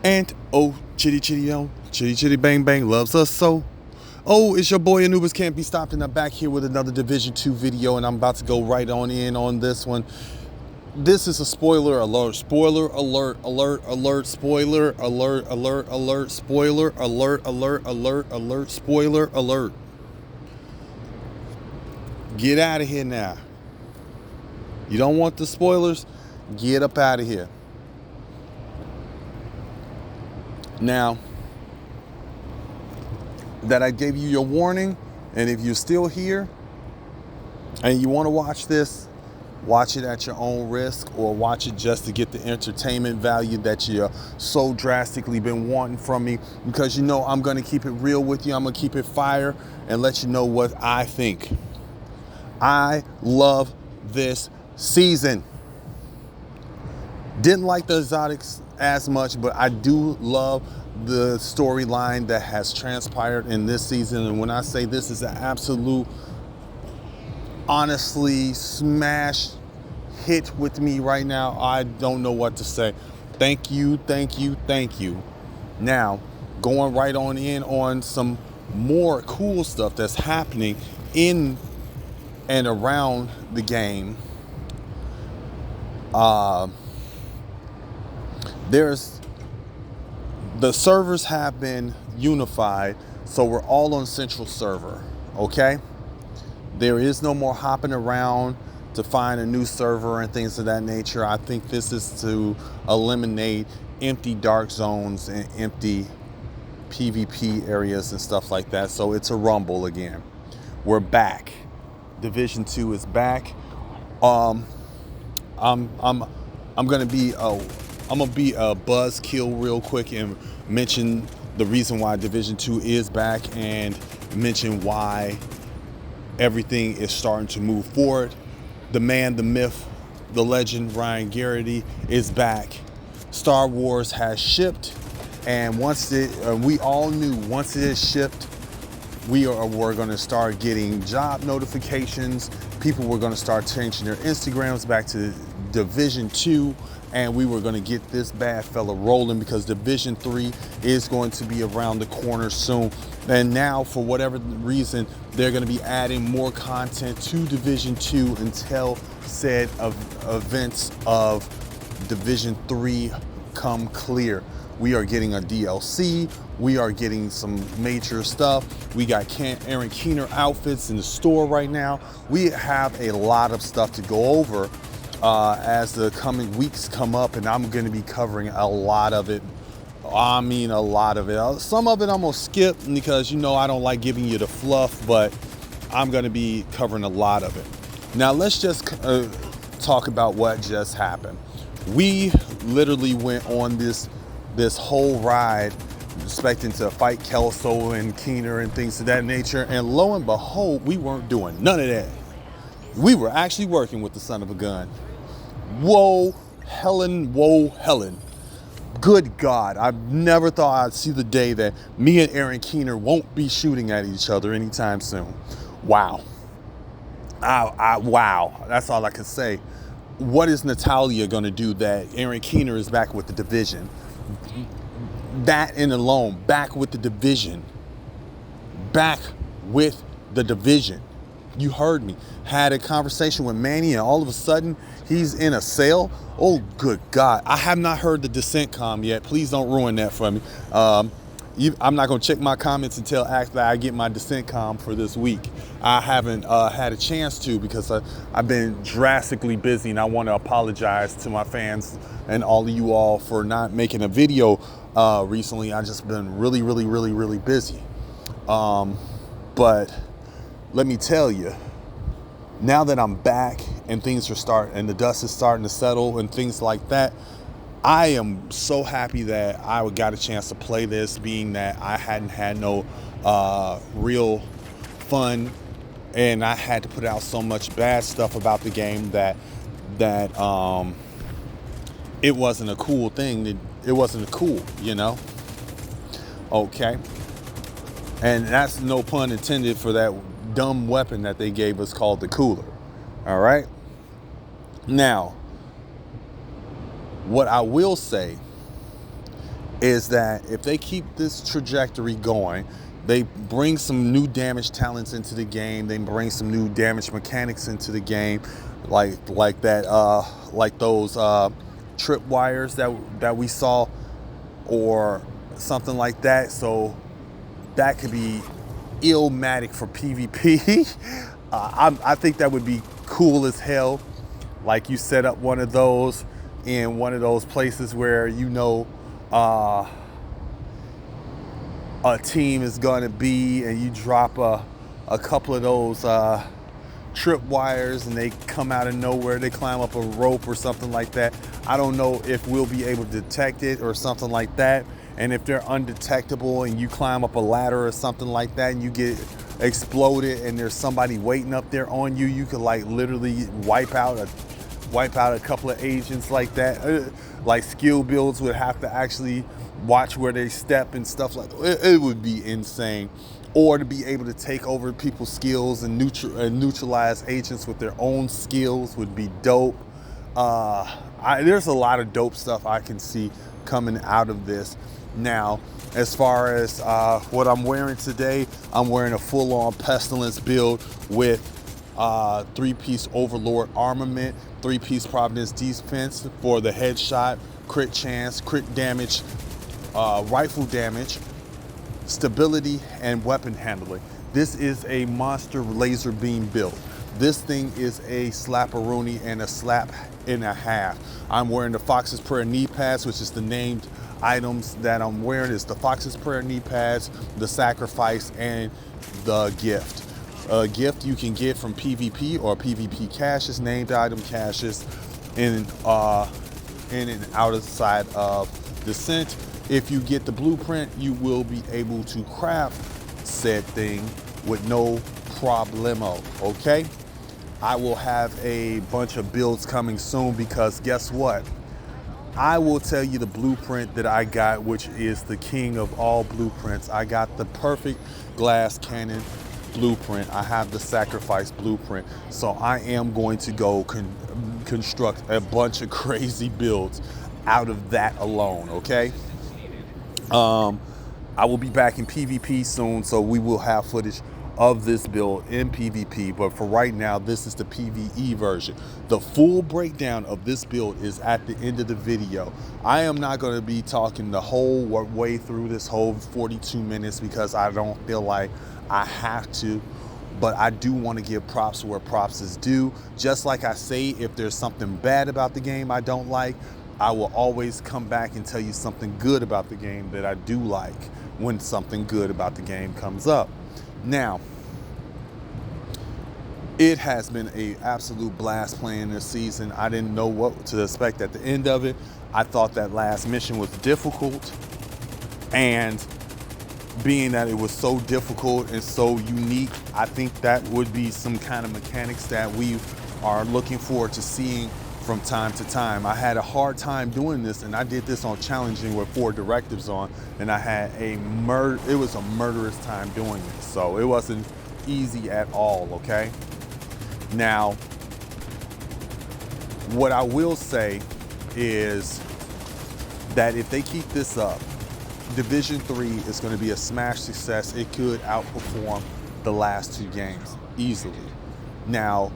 And oh, chitty chitty oh, chitty chitty bang bang loves us so. Oh, it's your boy Anubis Can't Be Stopped, and I'm back here with another Division 2 video, and I'm about to go right on in on this one. This is a spoiler alert. Spoiler alert, alert, alert, spoiler alert, alert, alert, spoiler alert, alert, alert, alert, spoiler alert. Get out of here now. You don't want the spoilers? Get up out of here. Now that I gave you your warning, and if you're still here and you want to watch this, watch it at your own risk, or watch it just to get the entertainment value that you so drastically been wanting from me, because you know I'm going to keep it real with you. I'm going to keep it fire and let you know what I think. I love this season. Didn't like the exotics as much, but I do love the storyline that has transpired in this season. And when I say this is an absolute, honestly, smash hit with me right now, I don't know what to say. Thank you, thank you, thank you. Now, going right on in on some more cool stuff that's happening in and around the game. The servers have been unified, so we're all on central server, okay? There is no more hopping around to find a new server and things of that nature. I think this is to eliminate empty dark zones and empty PvP areas and stuff like that. So it's a rumble again. We're back. Division 2 is back. I'm gonna be a buzzkill real quick and mention the reason why Division 2 is back, and mention why everything is starting to move forward. The man, the myth, the legend, Ryan Garrity is back. Star Wars has shipped, and we all knew once it is shipped, we're going to start getting job notifications. People were going to start changing their Instagrams back to Division 2, and we were going to get this bad fella rolling, because Division 3 is going to be around the corner soon. And now, for whatever reason, they're going to be adding more content to Division 2 until said events of Division 3 come clear. We are getting a DLC. We are getting some major stuff. We got Aaron Keener outfits in the store right now. We have a lot of stuff to go over as the coming weeks come up, and I'm going to be covering a lot of it. I mean, a lot of it. Some of it I'm going to skip because, you know, I don't like giving you the fluff, but I'm going to be covering a lot of it. Now, let's just talk about what just happened. We literally went on this whole ride expecting to fight Kelso and Keener and things of that nature, and lo and behold, we weren't doing none of that. We were actually working with the son of a gun. Whoa, Helen, whoa, Helen. Good God, I never thought I'd see the day that me and Aaron Keener won't be shooting at each other anytime soon. Wow. Wow, that's all I can say. What is Natalia gonna do that Aaron Keener is back with the division? That in alone, back with the division. Back with the division. You heard me. Had a conversation with Manny, and all of a sudden he's in a cell. Oh, good God. I have not heard the Descent com yet. Please don't ruin that for me. I'm not going to check my comments until after I get my Descent com for this week. I haven't had a chance to, because I've been drastically busy, and I want to apologize to my fans and all of you all for not making a video recently. I've just been really, really, really, really busy. But let me tell you, now that I'm back and things are and the dust is starting to settle and things like that, I am so happy that I got a chance to play this, being that I hadn't had no real fun, and I had to put out so much bad stuff about the game that it wasn't a cool thing. It wasn't cool, you know? Okay. And that's no pun intended for that dumb weapon that they gave us called the cooler. All right. Now, what I will say is that if they keep this trajectory going, they bring some new damage talents into the game. They bring some new damage mechanics into the game, like that, like those trip wires that we saw, or something like that. So that could be illmatic for PvP. I think that would be cool as hell. Like you set up one of those in one of those places where a team is going to be, and you drop a couple of those trip wires and they come out of nowhere. They climb up a rope or something like that. I don't know if we'll be able to detect it or something like that. And if they're undetectable and you climb up a ladder or something like that and you get exploded and there's somebody waiting up there on you, you could like literally wipe out a couple of agents like that. Like skill builds would have to actually watch where they step and stuff like that. It would be insane. Or to be able to take over people's skills and neutralize agents with their own skills would be dope. There's a lot of dope stuff I can see coming out of this. Now, as far as what I'm wearing today, I'm wearing a full-on Pestilence build with 3-piece Overlord armament, 3-piece Providence defense for the headshot, crit chance, crit damage, rifle damage, stability, and weapon handling. This is a monster laser beam build. This thing is a slap-a-rooney and a slap and a half. I'm wearing the Fox's Prayer knee pads, which is the named items that I'm wearing. Is the Fox's Prayer knee pads, the Sacrifice, and the Gift. Gift you can get from PvP or PvP caches, named item caches, in and outside of Descent. If you get the blueprint, you will be able to craft said thing with no problemo, okay? I will have a bunch of builds coming soon because guess what? I will tell you the blueprint that I got, which is the king of all blueprints. I got the perfect glass cannon blueprint. I have the Sacrifice blueprint. So I am going to go construct a bunch of crazy builds out of that alone, okay? I will be back in PvP soon, so we will have footage of this build in PvP, but for right now, this is the PvE version. The full breakdown of this build is at the end of the video. I am not going to be talking the whole way through this whole 42 minutes because I don't feel like I have to, but I do want to give props where props is due. Just like I say, if there's something bad about the game I don't like, I will always come back and tell you something good about the game that I do like when something good about the game comes up. Now, it has been an absolute blast playing this season. I didn't know what to expect at the end of it. I thought that last mission was difficult, and being that it was so difficult and so unique, I think that would be some kind of mechanics that we are looking forward to seeing from time to time. I had a hard time doing this, and I did this on challenging with 4 directives on, and I had it was a murderous time doing it. So it wasn't easy at all, okay? Now, what I will say is that if they keep this up, Division 3 is going to be a smash success. It could outperform the last 2 games easily. Now,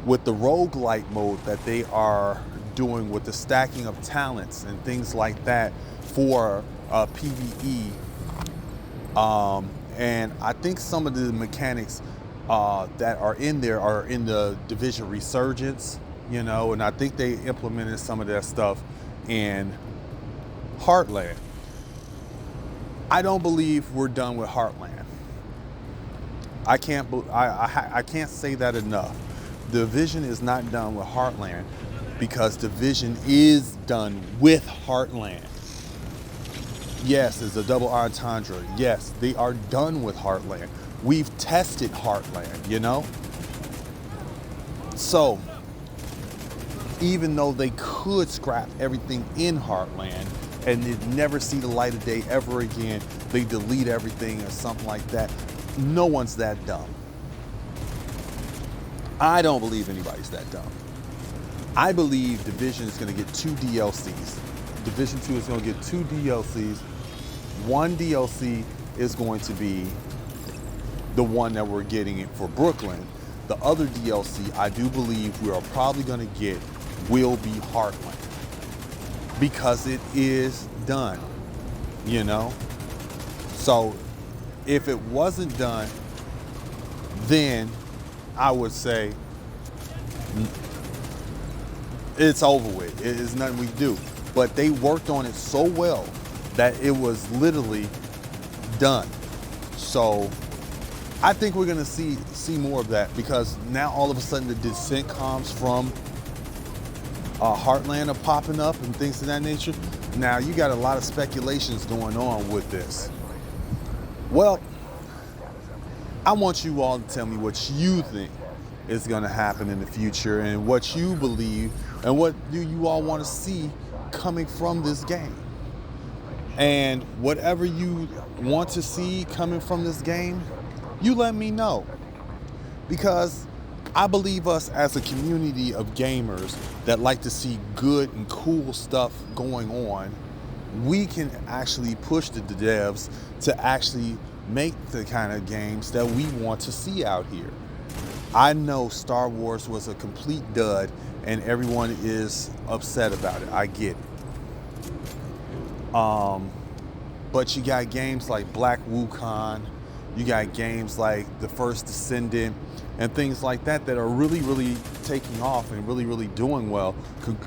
with the roguelike mode that they are doing with the stacking of talents and things like that for PvE, and I think some of the mechanics that are in there are in the Division Resurgence, you know, and I think they implemented some of that stuff in Heartland. I don't believe we're done with Heartland. I can't say that enough. Division is not done with Heartland because Division is done with Heartland. Yes, it's a double entendre. Yes, they are done with Heartland. We've tested Heartland, you know? So, even though they could scrap everything in Heartland and it'd never see the light of day ever again, they delete everything or something like that, no one's that dumb. I don't believe anybody's that dumb. I believe Division is going to get 2 DLCs. Division 2 is going to get 2 DLCs. One DLC is going to be the one that we're getting it for Brooklyn. The other DLC I do believe we are probably going to get will be Heartland, because it is done, you know? So if it wasn't done, then I would say it's over with. It is nothing we do. But they worked on it so well that it was literally done. So I think we're gonna see more of that, because now all of a sudden the Descent comms from Heartland are popping up and things of that nature. Now you got a lot of speculations going on with this. Well, I want you all to tell me what you think is gonna happen in the future, and what you believe, and what do you all want to see coming from this game. And whatever you want to see coming from this game, you let me know. Because I believe us as a community of gamers that like to see good and cool stuff going on, we can actually push the devs to actually make the kind of games that we want to see out here. I know Star Wars was a complete dud and everyone is upset about it. I get it. But you got games like Black Wukong, you got games like The First Descendant, and things like that that are really, really taking off and really, really doing well.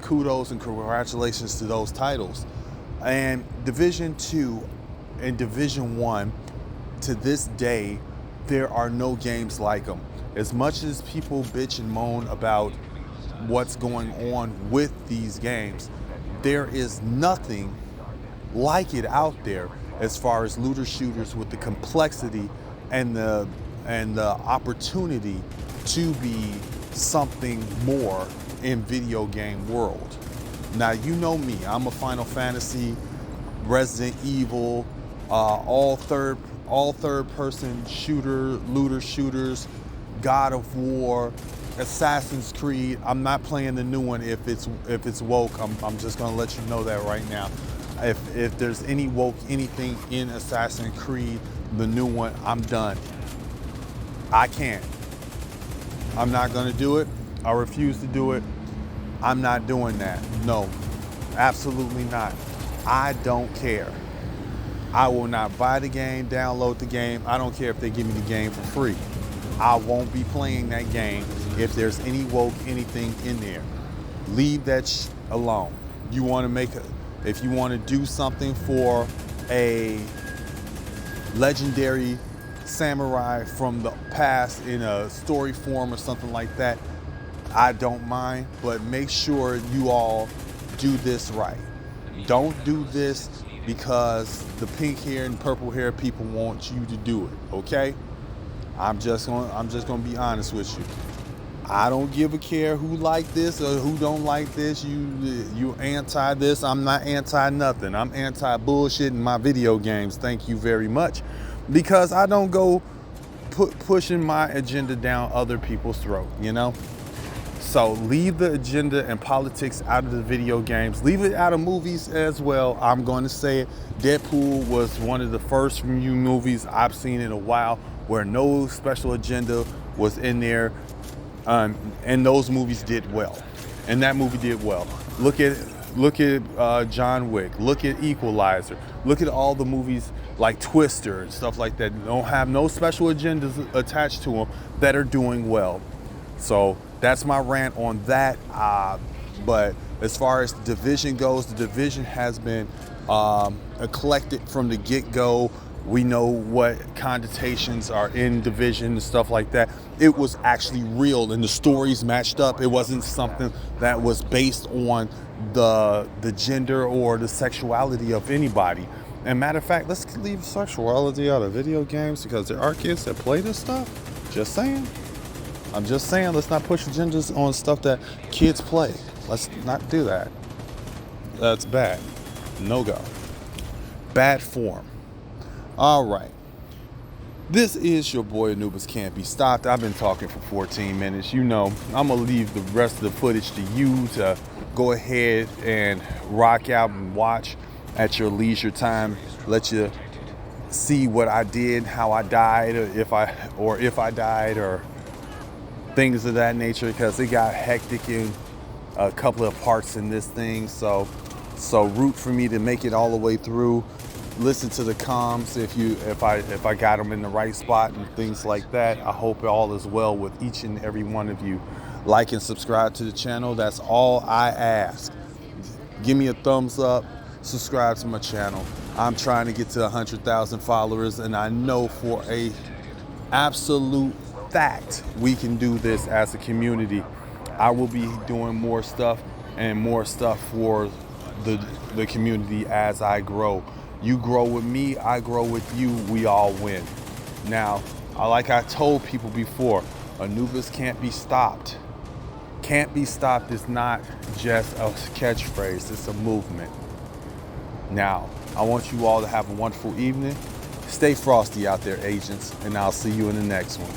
Kudos and congratulations to those titles. And Division 2 and Division 1, to this day, there are no games like them. As much as people bitch and moan about what's going on with these games, there is nothing like it out there as far as looter shooters with the complexity and the opportunity to be something more in video game world. Now, you know me, I'm a Final Fantasy, Resident Evil, all third person shooter, looter shooters, God of War, Assassin's Creed. I'm not playing the new one if it's woke. I'm just gonna let you know that right now. If there's any woke anything in Assassin's Creed, the new one, I'm done. I can't. I'm not gonna do it. I refuse to do it. I'm not doing that. No, absolutely not. I don't care. I will not buy the game, download the game. I don't care if they give me the game for free. I won't be playing that game if there's any woke anything in there. Leave that alone. You want to make if you want to do something for a legendary samurai from the past in a story form or something like that, I don't mind, but make sure you all do this right. Don't do this because the pink hair and purple hair people want you to do it, okay? I'm just gonna be honest with you. I don't give a care who like this or who don't like this. You anti this. I'm not anti nothing. I'm anti bullshit in my video games. Thank you very much, because I don't go pushing my agenda down other people's throat. You know. So leave the agenda and politics out of the video games. Leave it out of movies as well. I'm going to say it. Deadpool was one of the first new movies I've seen in a while where no special agenda was in there. And those movies did well. And that movie did well. Look at John Wick. Look at Equalizer. Look at all the movies like Twister and stuff like that. Don't have no special agendas attached to them that are doing well. So that's my rant on that. But as far as the Division goes, the Division has been eclectic from the get-go. We know what connotations are in Division and stuff like that. It was actually real and the stories matched up. It wasn't something that was based on the gender or the sexuality of anybody. And matter of fact, let's leave sexuality out of video games because there are kids that play this stuff. Just saying. I'm just saying, let's not push agendas on stuff that kids play. Let's not do that. That's bad. No go. Bad form. All right. This is your boy Anubis Can't Be Stopped. I've been talking for 14 minutes. You know, I'm going to leave the rest of the footage to you to go ahead and rock out and watch at your leisure time. Let you see what I did, how I died, or if I died, or things of that nature, because it got hectic in a couple of parts in this thing. So root for me to make it all the way through. Listen to the comms if I got them in the right spot and things like that. I hope all is well with each and every one of you. Like and subscribe to the channel. That's all I ask. Give me a thumbs up. Subscribe to my channel. I'm trying to get to 100,000 followers, and I know for a absolute fact we can do this as a community. I will be doing more stuff for the community as I grow. You grow with me, I grow with you, we all win. Now, like I told people before, Anubis can't be stopped. Can't be stopped is not just a catchphrase, it's a movement. Now, I want you all to have a wonderful evening. Stay frosty out there, agents, and I'll see you in the next one.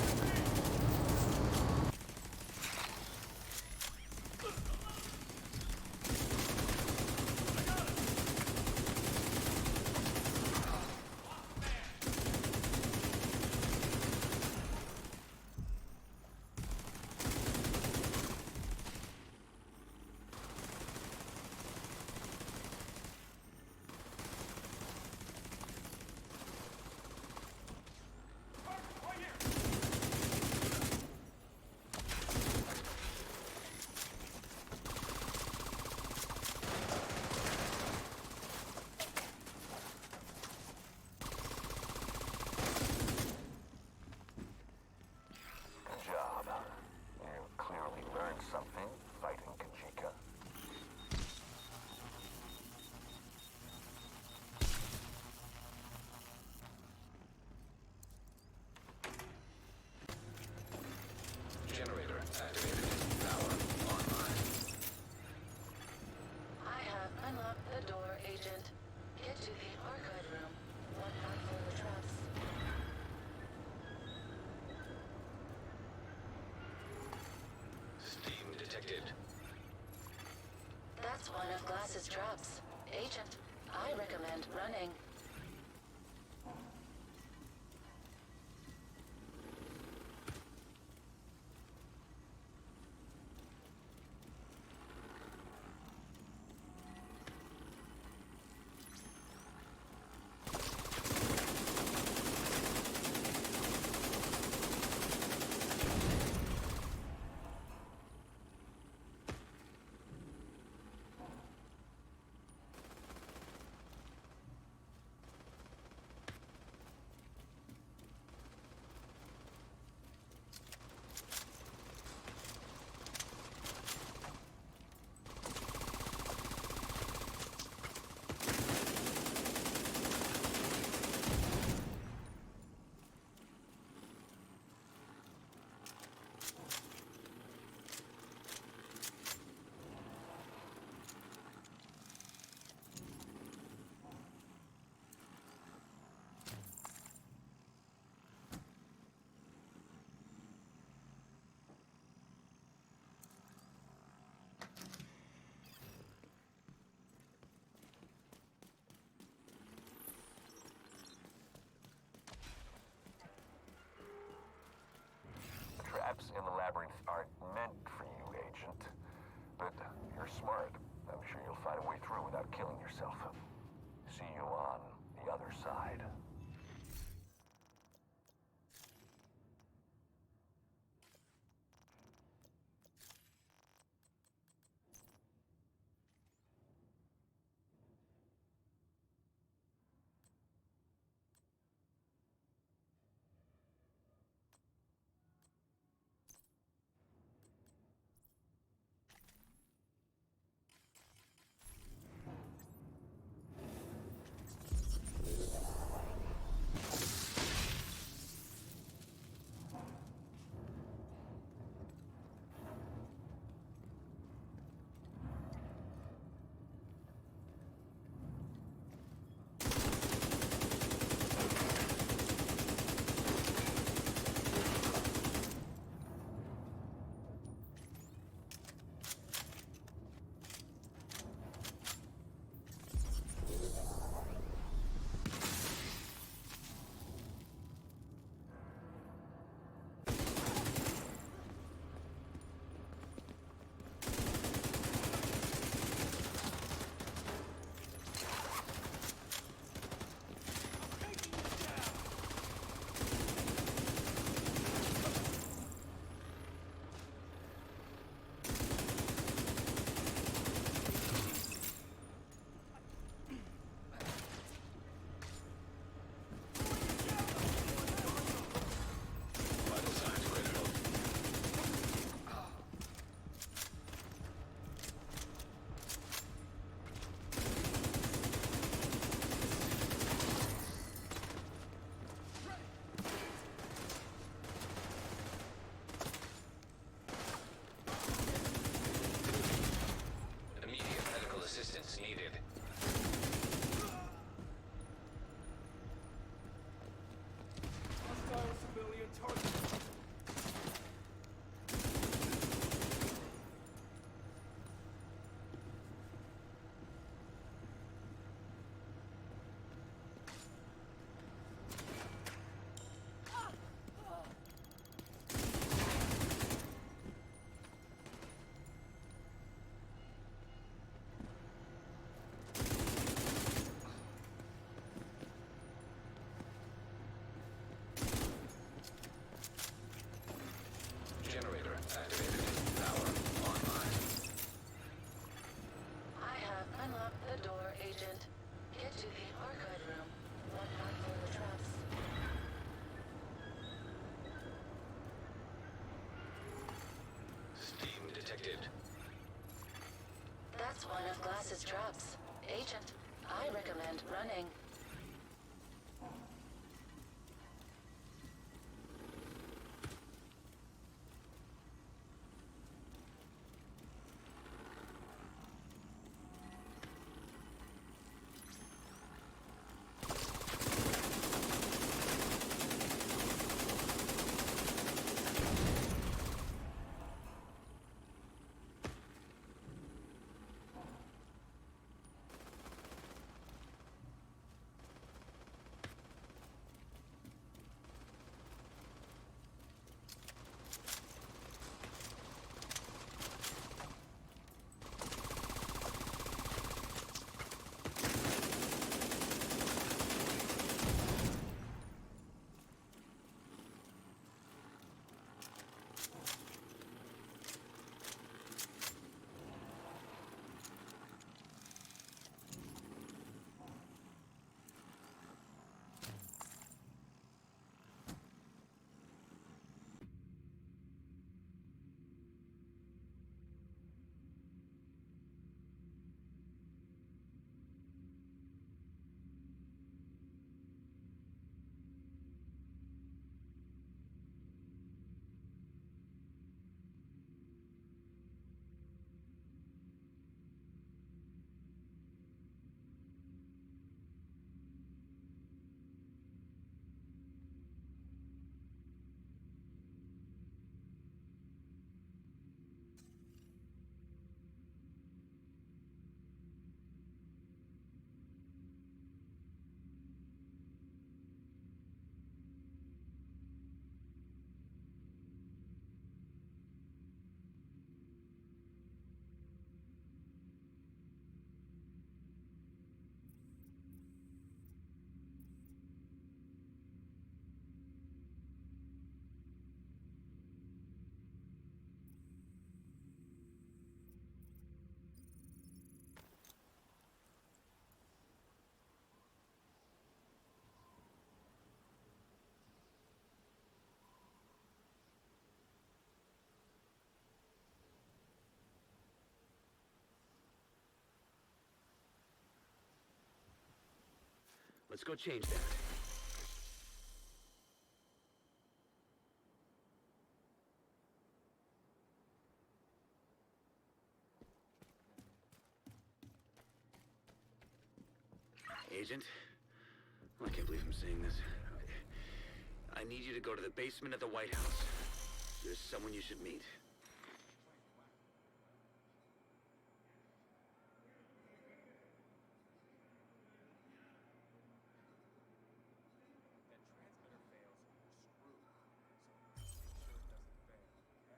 Generator activated. Power online. I have unlocked the door, Agent. Get to the archive room. One handful of traps. Steam detected. That's one of Glass's traps. Agent, I recommend running. those traps. Agent, I recommend running. Let's go change that. Agent? I can't believe I'm saying this. I need you to go to the basement of the White House. There's someone you should meet. That transmitter fails, you're screwed. So make sure it doesn't fail, okay?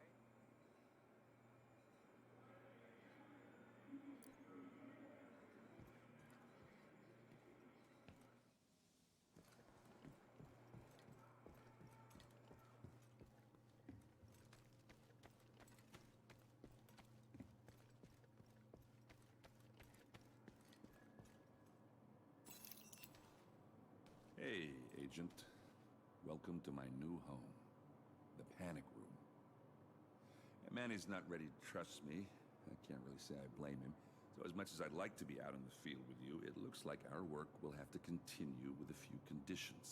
Hey, Agent. Welcome to my new home, the Panic Room. Manny's not ready to trust me. I can't really say I blame him. So as much as I'd like to be out in the field with you, it looks like our work will have to continue with a few conditions.